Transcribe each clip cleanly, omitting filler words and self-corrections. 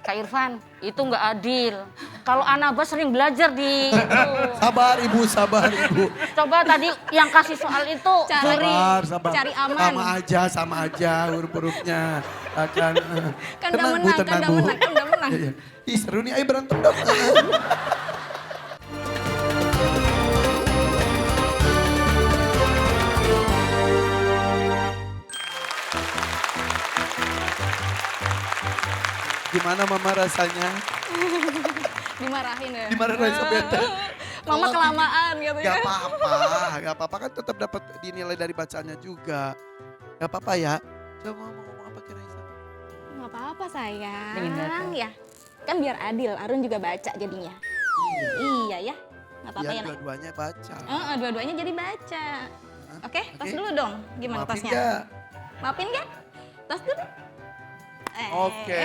Kak Irfan, itu nggak adil. Kalau Anaba sering belajar di itu. Sabar ibu, sabar ibu. Coba tadi yang kasih soal itu Sabar, sabar. Cari aman. Sama aja huruf-hurufnya. Akan Kan udah menang, kan udah menang, kan udah menang. Iya. Ih seru nih, ayo berantem dong. Gimana mama rasanya? Dimarahin ya. Dimarahin Raisa bete. Mama kelamaan gitu ya. Gak apa-apa kan tetap dapat dinilai dari bacaannya juga. Gak apa-apa ya. Coba mau ngomong apa ke Raisa? Nggak apa-apa sayang. Dengarkan. Ya. Kan biar adil, Arun juga baca jadinya. Iya ya. Nggak apa-apa Biar ya, Nak? dua-duanya baca. Dua-duanya jadi baca. Oke, tas Oke. dulu dong. Gimana Maafin tasnya? nggak? Maafin gak? Tas dulu. Oke.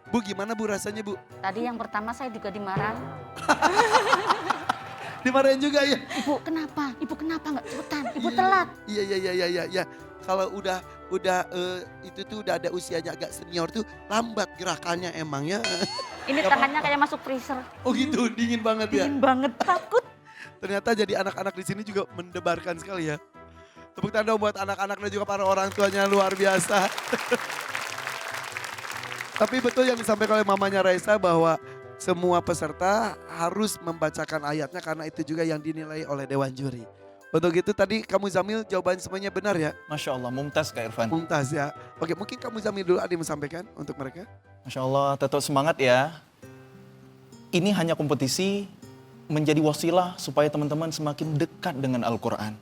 Bu gimana Bu rasanya Bu? Tadi yang pertama saya juga dimarahin. Dimarahin juga ya? Ibu kenapa? Ibu kenapa nggak cepetan? Ibu telat. Iya. Kalau udah itu tuh udah ada usianya agak senior tuh lambat gerakannya emang ya. Ini Nggak tangannya kayak masuk freezer. Oh gitu, dingin banget ya. Dingin banget, takut. Ternyata jadi anak-anak di sini juga mendebarkan sekali ya. Tepuk tangan dong buat anak-anak dan juga para orang tuanya luar biasa. Tapi betul yang disampaikan oleh mamanya Raisa bahwa semua peserta harus membacakan ayatnya karena itu juga yang dinilai oleh Dewan Juri. Untuk itu tadi kamu Zamil jawaban semuanya benar ya? Masya Allah, mumtaz Kak Irfan. Mumtaz ya. Oke mungkin kamu Zamil dulu ada yang menyampaikan untuk mereka. Masya Allah, tetap semangat ya. Ini hanya kompetisi menjadi wasilah supaya teman-teman semakin dekat dengan Al-Quran.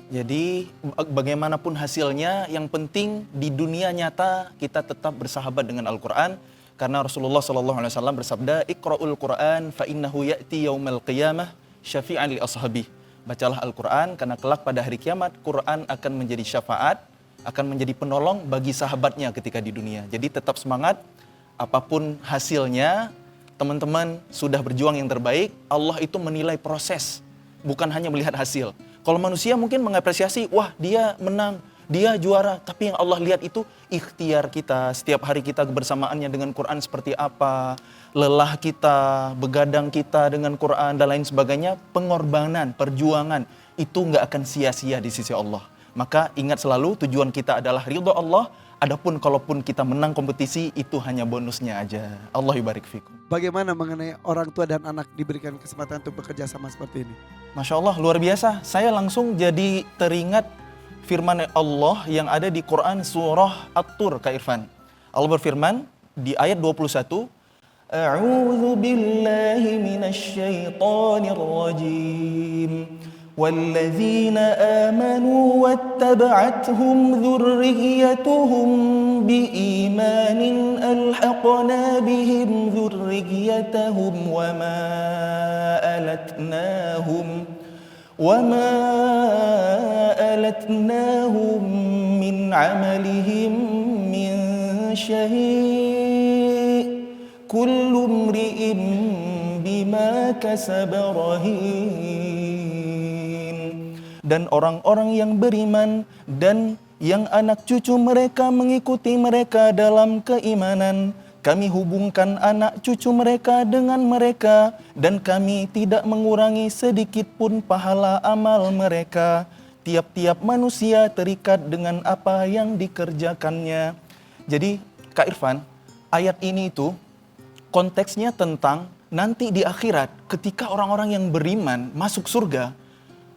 Jadi bagaimanapun hasilnya, yang penting di dunia nyata kita tetap bersahabat dengan Al-Quran. Karena Rasulullah SAW bersabda, Iqra'ul Quran fa innahu ya'ti yaumal qiyamah syafi'an li ashabi. Bacalah Al-Quran karena kelak pada hari kiamat, Quran akan menjadi syafaat, akan menjadi penolong bagi sahabatnya ketika di dunia. Jadi tetap semangat, apapun hasilnya, teman-teman sudah berjuang yang terbaik. Allah itu menilai proses, bukan hanya melihat hasil. Kalau manusia mungkin mengapresiasi, wah dia menang, dia juara. Tapi yang Allah lihat itu ikhtiar kita, setiap hari kita kebersamaannya dengan Quran seperti apa, lelah kita, begadang kita dengan Quran dan lain sebagainya, pengorbanan, perjuangan, itu nggak akan sia-sia di sisi Allah. Maka ingat selalu tujuan kita adalah ridho Allah, adapun kalaupun kita menang kompetisi itu hanya bonusnya aja. Allah yubarik fikum. Bagaimana mengenai orang tua dan anak diberikan kesempatan untuk bekerja sama seperti ini? Masya Allah, luar biasa. Saya langsung jadi teringat firman Allah yang ada di Quran surah At-Tur, Kak Irfan. Allah berfirman di ayat 21, A'udzu billahi minasy syaithanir rajim. والذين آمنوا واتبعتهم ذريتهم بإيمان ألحقنا بهم ذريتهم وما ألتناهم من عملهم من شيء كل امرئ بما كسب رهين. Dan orang-orang yang beriman dan yang anak cucu mereka mengikuti mereka dalam keimanan, kami hubungkan anak cucu mereka dengan mereka dan kami tidak mengurangi sedikit pun pahala amal mereka. Tiap-tiap manusia terikat dengan apa yang dikerjakannya. Jadi Kak Irfan, ayat ini itu konteksnya tentang nanti di akhirat ketika orang-orang yang beriman masuk surga,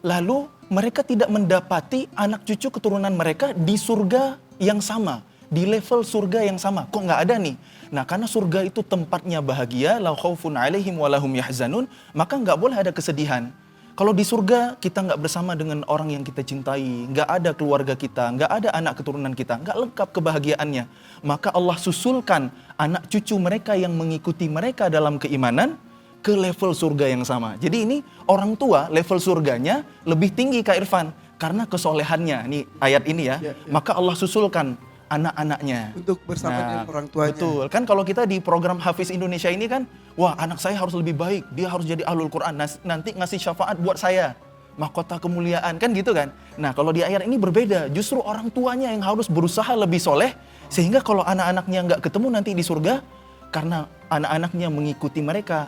lalu mereka tidak mendapati anak cucu keturunan mereka di surga yang sama, di level surga yang sama. Kok nggak ada nih? Nah, karena surga itu tempatnya bahagia, la khaufun alaihim wa lahum yahzanun, maka nggak boleh ada kesedihan. Kalau di surga kita nggak bersama dengan orang yang kita cintai, nggak ada keluarga kita, nggak ada anak keturunan kita, nggak lengkap kebahagiaannya. Maka Allah susulkan anak cucu mereka yang mengikuti mereka dalam keimanan ke level surga yang sama. Jadi ini orang tua level surganya lebih tinggi Kak Irfan karena kesolehannya. Nih ayat ini ya. Maka Allah susulkan anak-anaknya. Untuk bersama dengan orang tuanya. Betul. Kan kalau kita di program Hafiz Indonesia ini kan, wah anak saya harus lebih baik, dia harus jadi ahlul Quran, nanti ngasih syafaat buat saya. mahkota kemuliaan, kan gitu kan. Nah kalau di ayat ini berbeda, justru orang tuanya yang harus berusaha lebih soleh, sehingga kalau anak-anaknya nggak ketemu nanti di surga, karena anak-anaknya mengikuti mereka,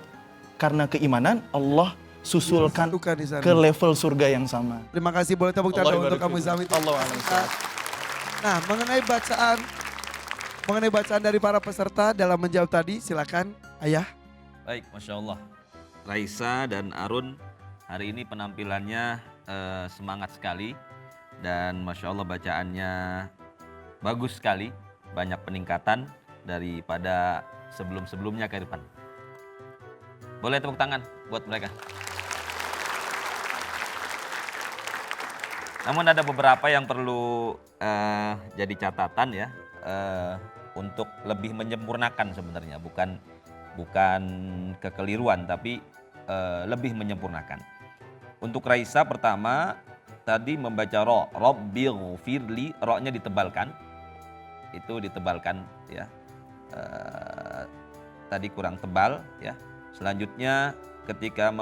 karena keimanan, Allah susulkan Disatukan di sana. ke level surga yang sama. Terima kasih, boleh tepuk tangan untuk kamu Zamil. Nah, mengenai bacaan dari para peserta dalam menjawab tadi, silakan Ayah. Baik, Masya Allah. Raisa dan Arun hari ini penampilannya semangat sekali. Dan Masya Allah bacaannya bagus sekali. Banyak peningkatan daripada sebelum-sebelumnya ke depan. Boleh tepuk tangan buat mereka. Namun ada beberapa yang perlu jadi catatan ya. Untuk lebih menyempurnakan sebenarnya. Bukan kekeliruan tapi lebih menyempurnakan. Untuk Raisa pertama tadi membaca ro, Rabbighfirli, ro-nya ditebalkan. Itu ditebalkan ya. Tadi kurang tebal ya. Selanjutnya ketika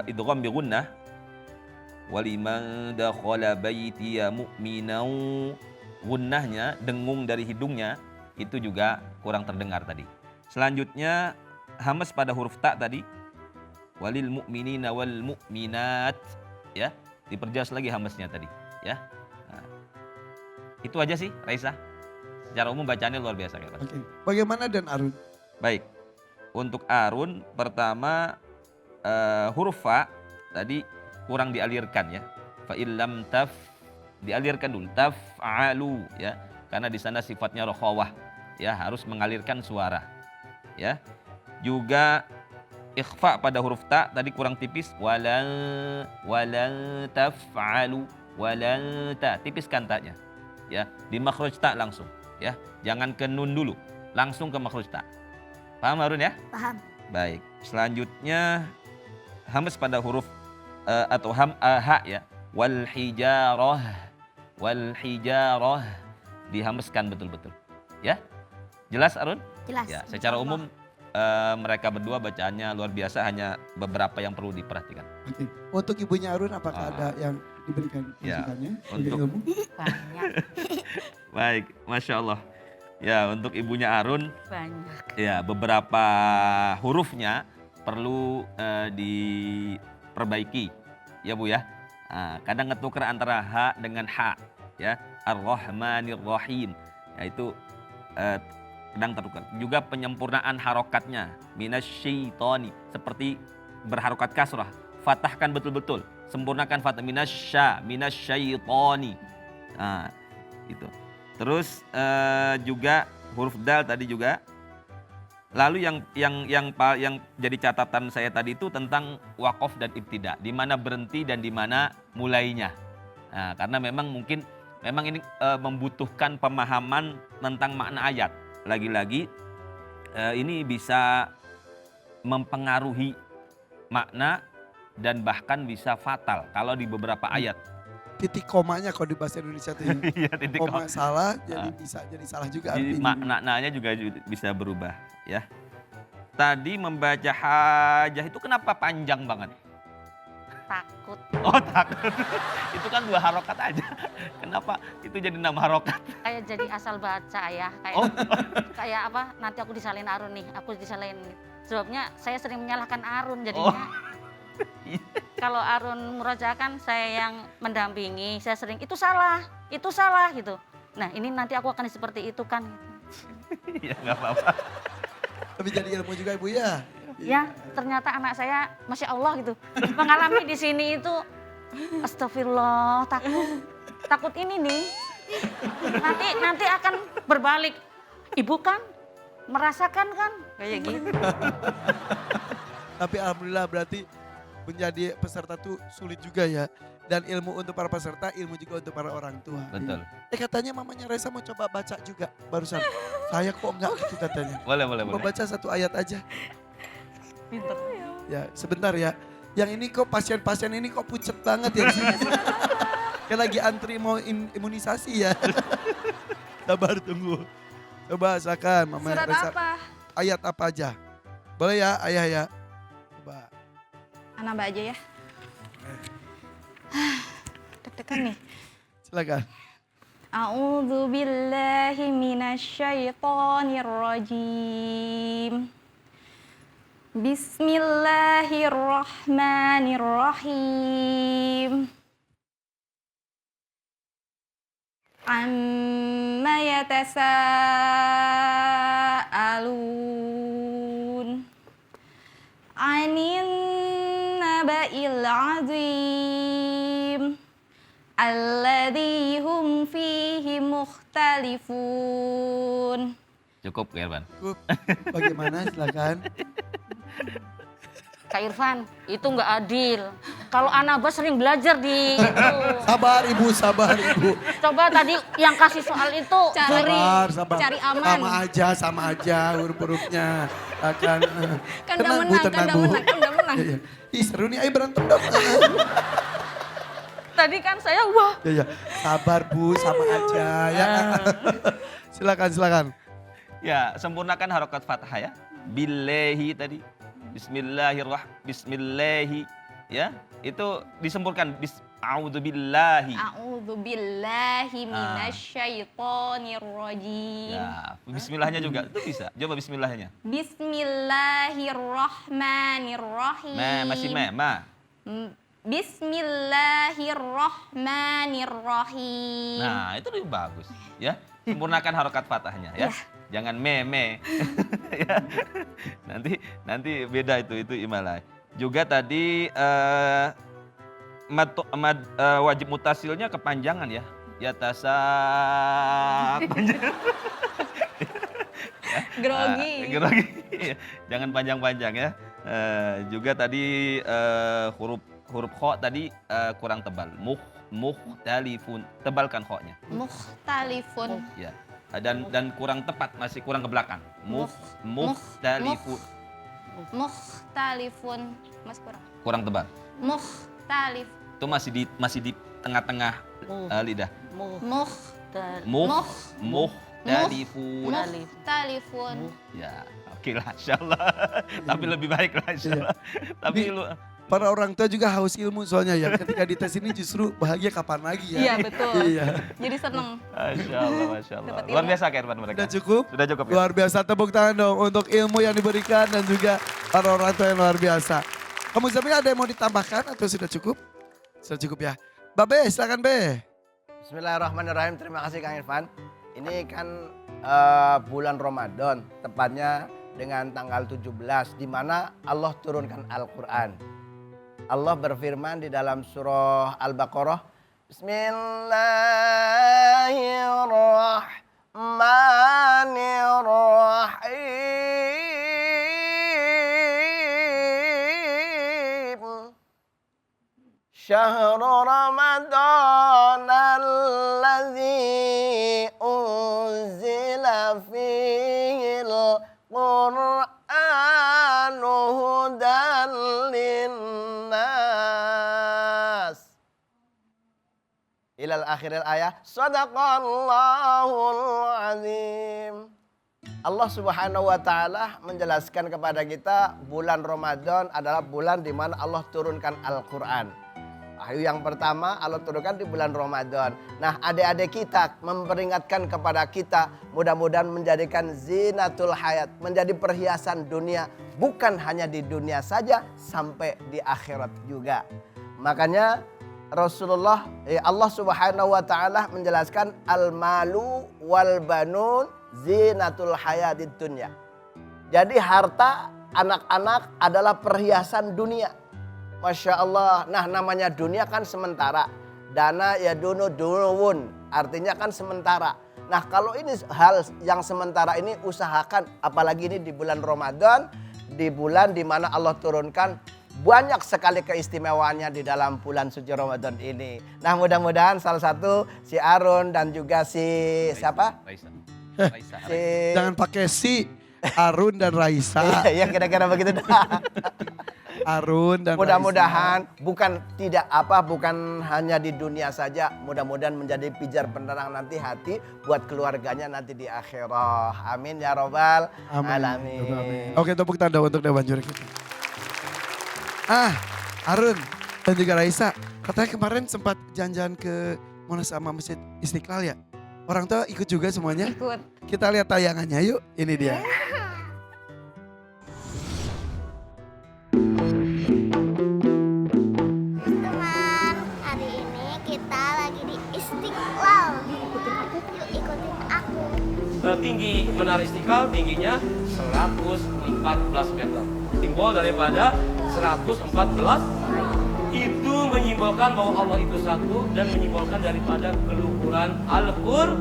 idgham bi gunnah waliman dakhala baitiya mu'minau, gunnahnya dengung dari hidungnya itu juga kurang terdengar tadi. Selanjutnya hamas pada huruf ta tadi, walil mu'minina wal mu'minat ya, diperjelas lagi hamasnya tadi ya. Nah, itu aja sih Raisa. Secara umum bacaannya luar biasa kayak Oke. Bagaimana dan Arun? Baik. Untuk Arun pertama huruf fa tadi kurang dialirkan ya. Fa illam taf dialirkan dulu, taf'alu ya. Karena di sana sifatnya rokhawah ya, harus mengalirkan suara. Ya. Juga ikhfa pada huruf ta tadi kurang tipis, wala taf'alu, wala ta, tipiskan ta-nya. Ya, di makhraj ta langsung ya. Jangan ke nun dulu, langsung ke makhraj ta. Paham Harun ya? Paham. Baik. Selanjutnya hamas pada huruf atau ha ya. Wal hijarah dihamaskan betul-betul. Ya? Jelas Arun? Jelas. Ya, secara umum mereka berdua bacaannya luar biasa, hanya beberapa yang perlu diperhatikan. Oke. Untuk ibunya Arun apakah ada yang diberikan Ya, masukannya? untuk- ilmu? Banyak, Baik, Masya Allah. Ya, untuk ibunya Arun, banyak. ya beberapa hurufnya perlu diperbaiki. Ya Bu ya. Nah, kadang ngetuker antara ha dengan ha. Ya, Ar-Rahmanir Rahim. Ya, itu kadang tertukar. Juga penyempurnaan harokatnya. Minasyaitoni. Seperti berharokat kasrah. Fatahkan betul-betul. Sempurnakan fatah. Minasyaitoni. Nah, itu. Terus juga huruf dal tadi juga. Lalu yang jadi catatan saya tadi itu tentang waqaf dan ibtida. Di mana berhenti dan di mana mulainya. Nah, karena memang ini membutuhkan pemahaman tentang makna ayat. Lagi-lagi ini bisa mempengaruhi makna dan bahkan bisa fatal kalau di beberapa ayat. Titik komanya kalau di bahasa Indonesia itu. Iya, titik Koma salah jadi bisa jadi salah juga Jadi artinya. maknanya juga bisa berubah ya. Tadi membaca hajah itu kenapa panjang banget? Takut. Oh takut. Itu kan 2 harokat aja. Kenapa itu jadi 6 harokat? Kayak jadi asal baca ya. Kayak, kayak apa, nanti aku disalahin Arun nih, aku disalahin. Sebabnya saya sering menyalahkan Arun jadinya. Kalau Arun murajakan, saya yang mendampingi, saya sering itu salah gitu. Nah ini nanti aku akan seperti itu kan. Ya nggak apa-apa. Tapi jadi ilmu juga Ibu ya. Ya ternyata anak saya Masya Allah gitu. Mengalami di sini itu astagfirullah, takut ini nih. Nanti akan berbalik. Ibu kan merasakan kan kayak gitu. Tapi alhamdulillah berarti menjadi peserta tuh sulit juga ya. Dan ilmu untuk para peserta, ilmu juga untuk para orang tua. Betul. Katanya mamanya Reza mau coba baca juga barusan. Saya kok enggak gitu katanya. Boleh. Mau baca 1 ayat aja. Pinter. Ya sebentar ya. Yang ini kok pasien-pasien ini kok pucet banget ya. Kayak lagi antri mau imunisasi ya. Sabar tunggu. Coba bacakan mamanya Surat Reza. apa? Ayat apa aja. Boleh ya ayah ya. Coba. Nambah aja ya. Deg-degan nih. Silakan. A'udzu billahi minasyaitonir rajim. Bismillahirrahmanirrahim. Amma yatasaalun. 'Anin naba'il 'azim. Alladzi hum fihi mukhtalifun. Cukup Irfan. Cukup. Bagaimana silakan. Kak Irfan, itu nggak adil. Kalau Anaba sering belajar di itu. Sabar ibu, sabar ibu. Coba tadi yang kasih soal itu. Sabar, sabar. Cari aman. Sama aja huruf-hurufnya. Akan Kan udah menang, kan udah menang, kan udah menang. Iya, iya. Ih seru nih, ayo berantem dong. Tadi kan saya wah. Ya, ya. Sabar Bu, sama aja ya. Silakan. Ya, sempurnakan harokat fathah ya. Billahi tadi. Bismillahi. Ya, itu disempurnakan. A'udzubillahi. A'udzu billahi minasyaitonir rajim. Ya, bismillahnya juga. Itu bisa. Coba bismillahnya. Bismillahirrahmanirrahim. Masih ma. Bismillahirrahmanirrahim. Nah, itu lebih bagus. Ya, sempurnakan harokat fathahnya ya. Jangan me. Ya. Nanti beda itu imalah. Juga tadi wajib mutasilnya kepanjangan ya. Yatasak. Grogi. Grogi. Jangan panjang-panjang ya. Juga tadi huruf kho tadi kurang tebal. Mukhtalifun. Tebalkan kho-nya. Mukhtalifun. Ya. Dan kurang tepat, masih kurang ke belakang. Mukhtalifun. Mukhtalifun. Mas kurang. Kurang tebal. Mukhtalif. Itu masih di tengah-tengah lidah. Mukhtalifun. Mukhtalifun. Ya, oke lah insyaallah. Tapi lebih baik lah insyaallah. Tapi lu Para orang tua juga haus ilmu soalnya ya. Ketika dites ini justru bahagia kapan lagi ya. Iya betul. Iya. Jadi seneng. Masya Allah. Dapat Luar ilmu. biasa Kak Irfan mereka. Sudah cukup? Sudah cukup ya? Luar biasa, tepuk tangan dong untuk ilmu yang diberikan dan juga para orang tua yang luar biasa. Kamu Zamil ada yang mau ditambahkan atau sudah cukup? Sudah cukup ya. Babe, silakan Be. Bismillahirrahmanirrahim. Terima kasih Kang Irfan. Ini kan bulan Ramadan, tepatnya dengan tanggal 17 di mana Allah turunkan Al-Qur'an. Allah berfirman di dalam surah Al-Baqarah, Bismillahirrahmanirrahim. Syahrul Ramadan alladzi unzila fihil Qur'anu hudan linnas. Ilal akhiril ayah. Sadaqallahul azim. Allah Subhanahu wa taala menjelaskan kepada kita bulan Ramadan adalah bulan di mana Allah turunkan Al-Qur'an. Wahyu yang pertama Allah turunkan di bulan Ramadan. Nah, adik-adik kita memperingatkan kepada kita mudah-mudahan menjadikan zinatul hayat, menjadi perhiasan dunia, bukan hanya di dunia saja sampai di akhirat juga. Makanya Rasulullah Allah Subhanahu wa taala menjelaskan al-malu wal banun zinatul hayatid dunya. Jadi harta anak-anak adalah perhiasan dunia. Masya Allah. Nah, namanya dunia kan sementara. Dana ya dunuwun. Artinya kan sementara. Nah, kalau ini hal yang sementara ini usahakan. Apalagi ini di bulan Ramadan. Di bulan di mana Allah turunkan banyak sekali keistimewaannya di dalam bulan suci Ramadan ini. Nah, mudah-mudahan salah satu si Arun dan juga si siapa? Raisa. Jangan pakai si Arun dan Raisa. Ya kira-kira begitu dah. Arun dan Mudah-mudahan bukan hanya di dunia saja, mudah-mudahan menjadi pijar penerang nanti hati buat keluarganya nanti di akhirat. Amin ya robbal alamin. Oke, tepuk tanda untuk Dewan Juri kita. Arun, Dan juga Raisa, katanya kemarin sempat jalan-jalan ke Monas sama Masjid Istiqlal ya? Orang tua ikut juga semuanya? Ikut. Kita lihat tayangannya yuk, ini dia. Teman, hari ini kita lagi di Istiqlal. Yuk ikutin aku. Tinggi Menara Istiqlal tingginya 114 meter. Simbol daripada 114 itu menyimbolkan bahwa Allah itu satu dan menyimbolkan daripada keluhuran Al-Qur'an.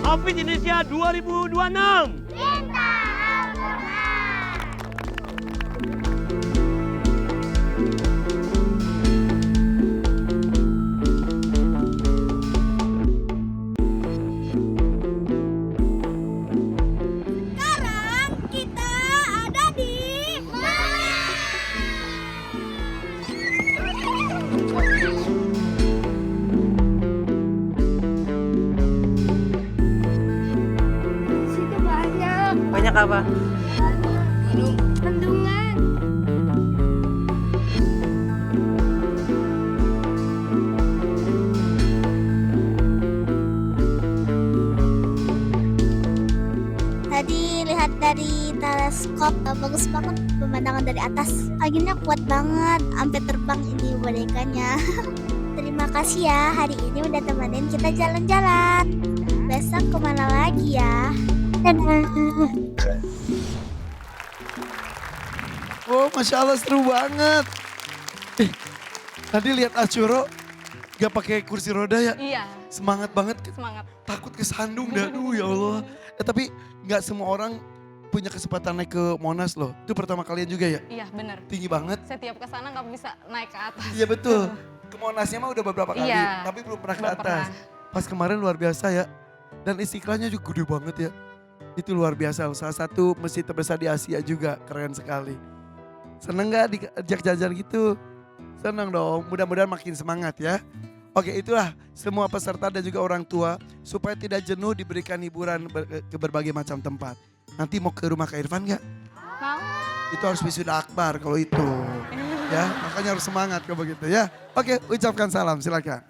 Hafiz Indonesia 2026. Cinta Al-Quran. Sekarang kita ada di situ banyak. Banyak apa? Bendungan. Tadi lihat dari teleskop, bagus banget pemandangan dari atas. Anginnya kuat banget, sampai terbang ini bonekanya. Terima kasih ya, hari ini udah temenin kita jalan-jalan. Besok kemana lagi ya? Dadah. Oh Masya Allah seru banget. Tadi lihat Ashuro gak pakai kursi roda ya? Iya, Semangat banget, semangat. takut kesandung dah. Aduh ya Allah. Tapi gak semua orang punya kesempatan naik ke Monas loh. Itu pertama kalian juga ya? Iya, bener. Tinggi banget. Setiap ke sana nggak bisa naik ke atas. Iya betul. Ke Monasnya mah udah beberapa kali, Iya, tapi belum pernah ke belum atas. Pas kemarin luar biasa ya. Dan Istiqlalnya juga gede banget ya. Itu luar biasa, salah satu masjid terbesar di Asia juga, keren sekali. Seneng gak diajak jajan gitu? Seneng dong, mudah-mudahan makin semangat ya. Oke, itulah semua peserta dan juga orang tua supaya tidak jenuh diberikan hiburan ke berbagai macam tempat. Nanti mau ke rumah Kak Irfan gak? Mau? Itu harus wisuda akbar kalau itu. Ya, makanya harus semangat kalau begitu ya. Oke, ucapkan salam, silakan.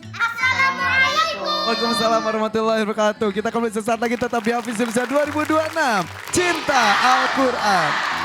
Waalaikumsalam warahmatullahi wabarakatuh. Kita kembali sesaat lagi tetap di Hafiz Indonesia 2026. Cinta Al-Quran.